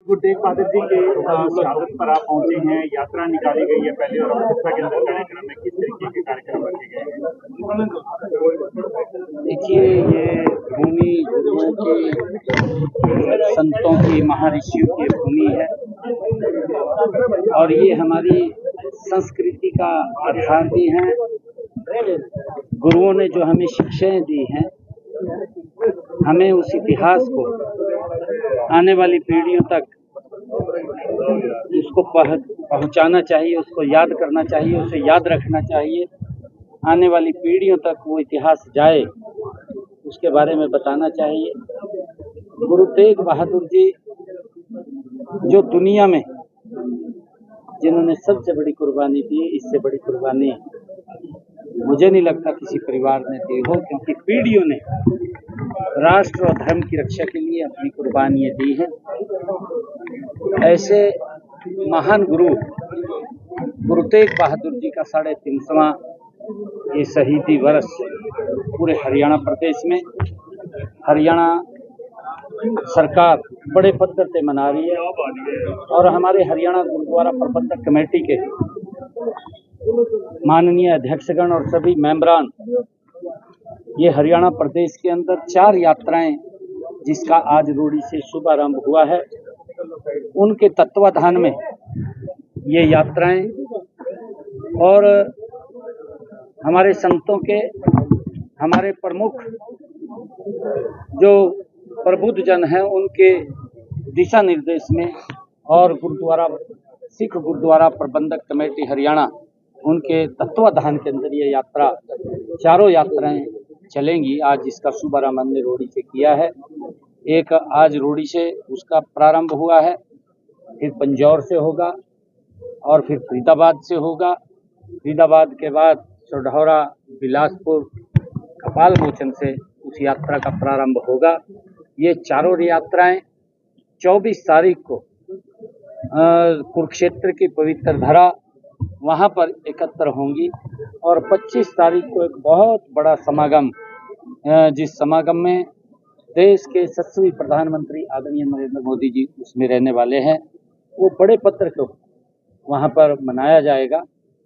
गुरु तेग बहादुर जी के शहादत पर आप पहुंचे हैं, यात्रा निकाली गई है पहले और अमृतसर के अंदर कार्यक्रम में किस तरीके के कार्यक्रम रखे गए हैं? देखिए, ये भूमि गुरुओं की, संतों की, महर्षियों की भूमि है और ये हमारी संस्कृति का आधार भी है। गुरुओं ने जो हमें शिक्षाएं दी हैं, हमें उस इतिहास को आने वाली पीढ़ियों तक उसको पहुंचाना चाहिए, उसको याद करना चाहिए, उसे याद रखना चाहिए। आने वाली पीढ़ियों तक वो इतिहास जाए, उसके बारे में बताना चाहिए। गुरु तेग बहादुर जी जो दुनिया में जिन्होंने सबसे बड़ी कुर्बानी दी, इससे बड़ी कुर्बानी मुझे नहीं लगता किसी परिवार ने दी हो, क्योंकि पीढ़ियों ने राष्ट्र और धर्म की रक्षा के लिए अपनी कुर्बानियां दी हैं। ऐसे महान गुरु तेग बहादुर जी का 350वां ये शहीदी वर्ष पूरे हरियाणा प्रदेश में हरियाणा सरकार बड़े पद्धर से मना रही है और हमारे हरियाणा गुरुद्वारा प्रबंधक कमेटी के माननीय अध्यक्षगण और सभी मेंबरान ये हरियाणा प्रदेश के अंदर 4 यात्राएं जिसका आज रोड़ी से शुभारंभ हुआ है, उनके तत्वाधान में ये यात्राएं और हमारे संतों के, हमारे प्रमुख जो प्रबुद्ध जन हैं उनके दिशा निर्देश में और सिख गुरुद्वारा प्रबंधक कमेटी हरियाणा उनके तत्वाधान के अंदर ये यात्रा, चारों यात्राएं चलेंगी। आज इसका शुभारंभ हमने रोड़ी से किया है। एक आज रोड़ी से उसका प्रारंभ हुआ है, फिर पंजौर से होगा और फिर फरीदाबाद से होगा। फरीदाबाद के बाद सोढौरा, बिलासपुर, कपाल मोचन से उस यात्रा का प्रारंभ होगा। ये चारों यात्राएं 24 तारीख को कुरुक्षेत्र की पवित्र धरा वहां पर एकत्र होंगी और 25 तारीख को एक बहुत बड़ा समागम, जिस समागम में देश के यशस्वी प्रधानमंत्री आदरणीय नरेंद्र मोदी जी उसमें रहने वाले हैं, वो बड़े पत्र को वहां पर मनाया जाएगा।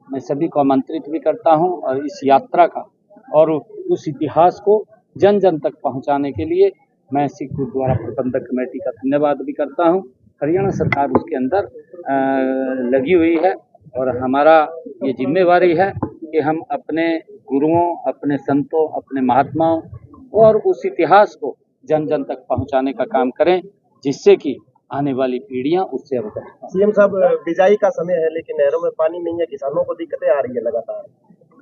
मैं सभी को आमंत्रित भी करता हूं और इस यात्रा का और उस इतिहास को जन जन तक पहुंचाने के लिए मैं सिख गुरुद्वारा प्रबंधक कमेटी का धन्यवाद भी करता हूं। हरियाणा सरकार उसके अंदर लगी हुई है और हमारा ये जिम्मेवारी है कि हम अपने गुरुओं, अपने संतों, अपने महात्माओं और उस इतिहास को जन जन तक पहुंचाने का काम करें, जिससे कि आने वाली पीढ़ियां उससे अवगत हों। सीएम साहब, बिजाई का समय है लेकिन नहरों में पानी नहीं है, किसानों को दिक्कतें आ रही है लगातार।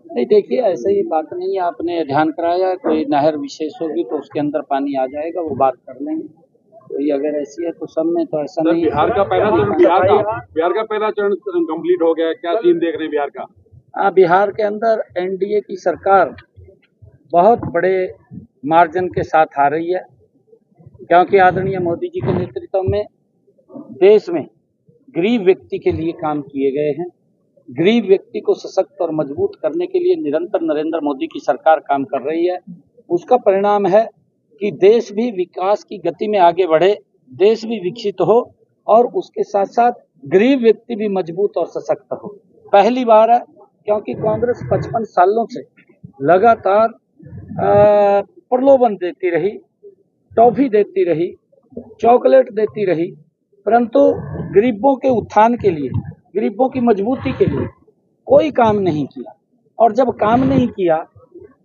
नहीं, देखिए, ऐसे ही बात नहीं है। आपने ध्यान कराया, कोई नहर विशेष होगी तो उसके अंदर पानी आ जाएगा, वो बात कर लेंगे। कोई अगर ऐसी है तो सब में तो ऐसा नहीं। बिहार का पहला चरण कंप्लीट हो गया, क्या सीन देख रहे हैं बिहार का? बिहार के अंदर एनडीए की सरकार बहुत बड़े मार्जिन के साथ आ रही है, क्योंकि आदरणीय मोदी जी के नेतृत्व में देश में गरीब व्यक्ति के लिए काम किए गए हैं। गरीब व्यक्ति को सशक्त और मजबूत करने के लिए निरंतर नरेंद्र मोदी की सरकार काम कर रही है। उसका परिणाम है कि देश भी विकास की गति में आगे बढ़े, देश भी विकसित हो और उसके साथ साथ गरीब व्यक्ति भी मजबूत और सशक्त हो। पहली बार है, क्योंकि कांग्रेस 55 सालों से लगातार प्रलोभन देती रही, टॉफी देती रही, चॉकलेट देती रही, परंतु गरीबों के उत्थान के लिए, गरीबों की मजबूती के लिए कोई काम नहीं किया। और जब काम नहीं किया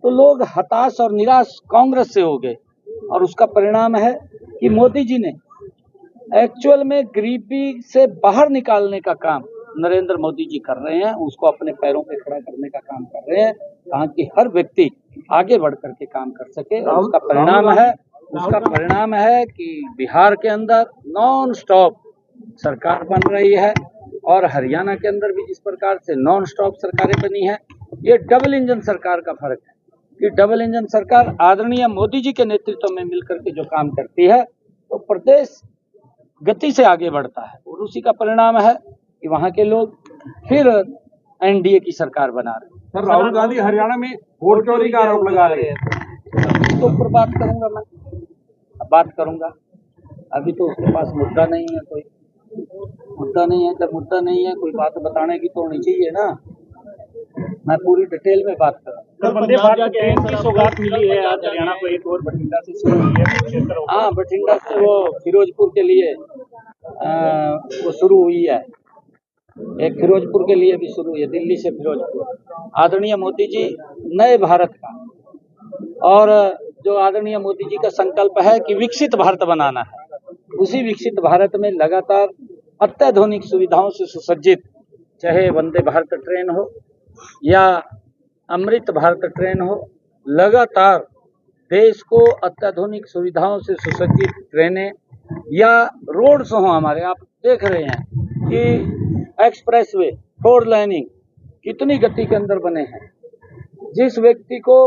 तो लोग हताश और निराश कांग्रेस से हो गए और उसका परिणाम है कि मोदी जी ने एक्चुअल में गरीबी से बाहर निकालने का काम नरेंद्र मोदी जी कर रहे हैं, उसको अपने पैरों पे खड़ा करने का काम कर रहे हैं, ताकि हर व्यक्ति आगे बढ़ करके काम कर सके। और उसका परिणाम है कि बिहार के अंदर नॉन स्टॉप सरकार बन रही है और हरियाणा के अंदर भी जिस प्रकार से नॉन स्टॉप सरकारें बनी है, ये डबल इंजन सरकार का फर्क है कि डबल इंजन सरकार आदरणीय मोदी जी के नेतृत्व में मिलकर के जो काम करती है तो प्रदेश गति से आगे बढ़ता है और उसी का परिणाम है कि वहां के लोग फिर एनडीए की सरकार बना रहे हैं। सर, राहुल गांधी हरियाणा में वोट चोरी का आरोप लगा रहे हैं, तो ऊपर बात करूंगा, मैं बात करूंगा। अभी तो उसके पास मुद्दा नहीं है कोई। मुद्दा नहीं है, जब मुद्दा नहीं है कोई बात बताने की तो होनी चाहिए ना। मैं पूरी डिटेल में बात कर रहा हूँ। सर, वंदे भारत ट्रेन की सौगात मिली है आज हरियाणा को एक और, बठिंडा से शुरू हुई है क्षेत्र। हाँ, बठिंडा से वो फिरोजपुर के लिए वो शुरू हुई है, एक फिरोजपुर के लिए भी शुरू हुई है, दिल्ली से फिरोजपुर। आदरणीय मोदी जी नए भारत का, और जो आदरणीय मोदी जी का संकल्प है कि विकसित भारत बनाना है, उसी विकसित भारत में लगातार अत्याधुनिक सुविधाओं से सुसज्जित, चाहे वंदे भारत ट्रेन हो या अमृत भारत ट्रेन हो, लगातार देश को अत्याधुनिक सुविधाओं से सुसज्जित ट्रेनें या रोड्स हों हमारे। आप देख रहे हैं कि एक्सप्रेसवे, 4 लाइनिंग कितनी गति के अंदर बने हैं। जिस व्यक्ति को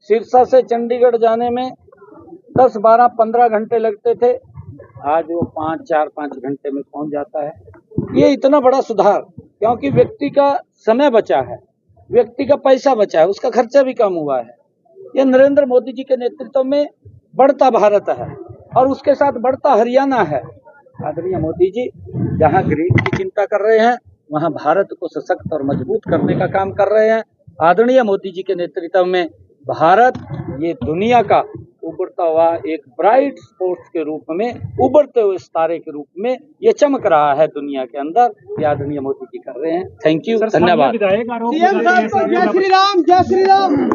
सिरसा से चंडीगढ़ जाने में 10, 12, 15 घंटे लगते थे, आज वो 4-5 घंटे में पहुंच जाता है। ये इतना बड़ा सुधार, क्योंकि व्यक्ति का समय बचा है, व्यक्ति का पैसा बचा है, उसका खर्चा भी कम हुआ है। ये नरेंद्र मोदी जी के नेतृत्व में बढ़ता भारत है और उसके साथ बढ़ता हरियाणा है। आदरणीय मोदी जी जहां गरीब की चिंता कर रहे हैं, वहां भारत को सशक्त और मजबूत करने का काम कर रहे हैं। आदरणीय मोदी जी के नेतृत्व में भारत ये दुनिया का उभरता हुआ एक ब्राइट स्पॉट के रूप में, उभरते हुए सितारे के रूप में ये चमक रहा है दुनिया के अंदर। ये आदरणीय मोदी जी कर रहे हैं। थैंक यू, धन्यवाद। विधायक आरोप सीएम साहब को जय श्री राम, जय श्री राम।